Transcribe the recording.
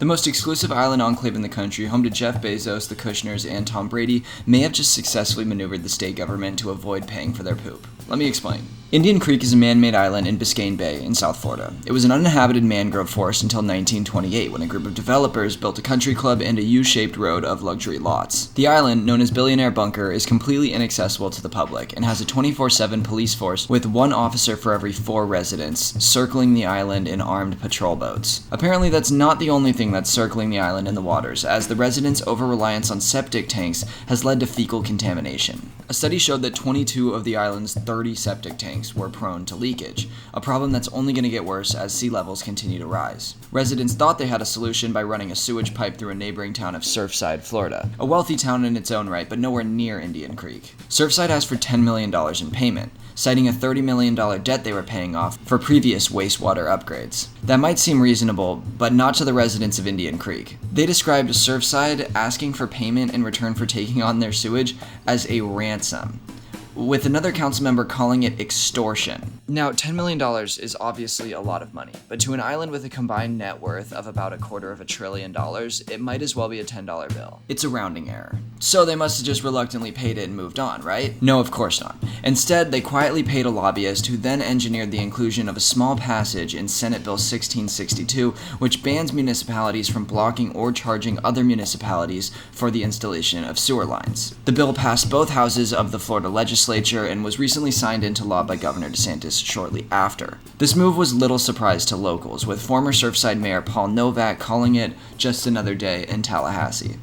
The most exclusive island enclave in the country, home to Jeff Bezos, the Kushners, and Tom Brady, may have just successfully maneuvered the state government to avoid paying for their poop. Let me explain. Indian Creek is a man-made island in Biscayne Bay in South Florida. It was an uninhabited mangrove forest until 1928, when a group of developers built a country club and a U-shaped road of luxury lots. The island, known as Billionaire Bunker, is completely inaccessible to the public and has a 24/7 police force with one officer for every 4 residents, circling the island in armed patrol boats. Apparently, that's not the only thing that's circling the island in the waters, as the residents' over-reliance on septic tanks has led to fecal contamination. A study showed that 22 of the island's 30 septic tanks were prone to leakage, a problem that's only going to get worse as sea levels continue to rise. Residents thought they had a solution by running a sewage pipe through a neighboring town of Surfside, Florida, a wealthy town in its own right, but nowhere near Indian Creek. Surfside asked for $10 million in payment, citing a $30 million debt they were paying off for previous wastewater upgrades. That might seem reasonable, but not to the residents of Indian Creek. They described Surfside asking for payment in return for taking on their sewage as a ransom, with another council member calling it extortion. Now, $10 million is obviously a lot of money, but to an island with a combined net worth of about $250 billion, it might as well be a $10 bill. It's a rounding error. So they must have just reluctantly paid it and moved on, right? No, of course not. Instead, they quietly paid a lobbyist who then engineered the inclusion of a small passage in Senate Bill 1662, which bans municipalities from blocking or charging other municipalities for the installation of sewer lines. The bill passed both houses of the Florida legislature and was recently signed into law by Governor DeSantis shortly after. This move was little surprise to locals, with former Surfside Mayor Paul Novak calling it just another day in Tallahassee.